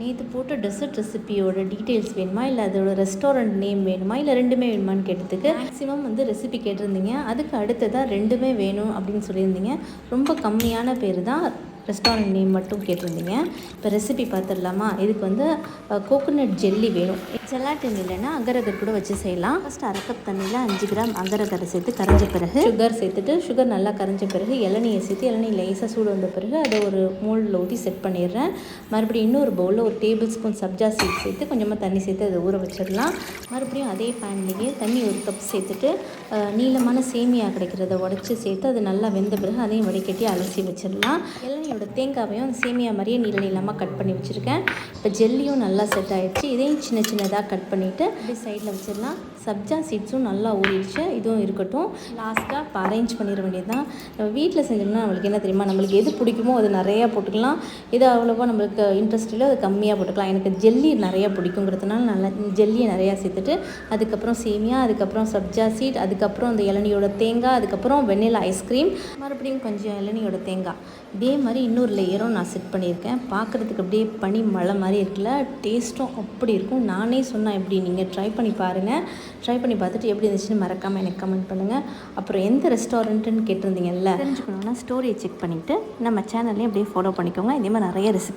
நேற்று போட்ட டெசர்ட் ரெசிபியோட டீட்டெயில்ஸ் வேணுமா, இல்லை அதோட ரெஸ்டாரண்ட் நேம் வேணுமா, இல்லை ரெண்டுமே வேணுமான்னு கேட்டதுக்கு மேக்ஸிமம் ரெசிபி கேட்டிருந்தீங்க. அதுக்கு அடுத்ததாக ரெண்டுமே வேணும் அப்படின்னு சொல்லியிருந்தீங்க. ரொம்ப கம்மியான பேர் தான் ரெஸ்டாரண்ட் நேம் மட்டும் கேட்டிருந்தீங்க. இப்போ ரெசிபி பார்த்துடலாமா? இதுக்கு கோகோனட் ஜெல்லி வேணும். ஜெலாட்டின் இல்லைன்னா அகரகர் கூட வச்சு செய்யலாம். ஃபஸ்ட் 1/2 கப் தண்ணியில் 5 கிராம் அகரகரை சேர்த்து கரைஞ்ச பிறகு சுகர் சேர்த்துட்டு, சுகர் நல்லா கரைஞ்ச பிறகு இளநியை சேர்த்து, இளநீ லேசாக சூடு வந்த பிறகு அதை ஒரு மோல்டில் ஊற்றி செட் பண்ணிடுறேன். மறுபடியும் இன்னொரு பவுலில் ஒரு டேபிள் ஸ்பூன் சப்ஜா சீட் சேர்த்து கொஞ்சமாக தண்ணி சேர்த்து அதை ஊற வச்சிடலாம். மறுபடியும் அதே பேன்லேயே தண்ணி 1 கப் சேர்த்துட்டு நீளமான சேமியா கிடைக்கிறத உடச்சி சேர்த்து அது நல்லா வெந்த பிறகு அதையும் வடிகட்டி அலசி வச்சிடலாம். இளநியோட தேங்காவையும் அந்த சேமியா மாதிரியே நீளமாக கட் பண்ணி வச்சுருக்கேன். இப்போ ஜெல்லியும் நல்லா செட் ஆகிடுச்சு. இதையும் சின்ன சின்னதாக கட் பண்ணிவிட்டு அப்படியே சைடில் வச்சிடலாம். சப்ஜா சீட்ஸும் நல்லா ஊறிடுச்சு, இதுவும் இருக்கட்டும். லாஸ்ட்டாக இப்போ அரேஞ்ச் பண்ணிட வேண்டியது தான். நம்ம வீட்டில் செஞ்சோம்னா நம்மளுக்கு என்ன தெரியுமா, நம்மளுக்கு எது பிடிக்குமோ அது நிறையா போட்டுக்கலாம். இது அவ்வளோவா நம்மளுக்கு இன்ட்ரெஸ்ட் இல்லை, அது கம்மியாக போட்டுக்கலாம். எனக்கு ஜெல்லி நிறையா பிடிக்குங்கிறதுனால நல்லா ஜெல்லியை நிறையா சேர்த்துட்டு அதுக்கப்புறம் சேமியா, அதுக்கப்புறம் சப்ஜா சீட், அதுக்கப்புறம் அந்த இளநியோட தேங்காய், அதுக்கப்புறம் வெண்ணிலா ஐஸ்கிரீம், மறுபடியும் கொஞ்சம் இளநியோட தேங்காய், இதே மாதிரி இன்னொரு லேயரும் நான் செட் பண்ணியிருக்கேன். பார்க்குறதுக்கு அப்படியே பனி மழை மாதிரி இருக்குல்ல, டேஸ்ட்டும் அப்படி இருக்கும். நானே சொன்னால் எப்படி, நீங்கள் ட்ரை பண்ணி பாருங்கள். ட்ரை பண்ணி பார்த்துட்டு எப்படி இருந்துச்சுன்னு மறக்காமல் எனக்கு கமெண்ட் பண்ணுங்கள். அப்புறம் எந்த ரெஸ்டாரண்ட்டுன்னு கேட்டிருந்தீங்கல்ல, தெரிஞ்சுக்கணுன்னா ஸ்டோரியை செக் பண்ணிவிட்டு நம்ம சேனல்லையும் அப்படியே ஃபாலோ பண்ணிக்கோங்க. இதே மாதிரி நிறைய ரெசிபி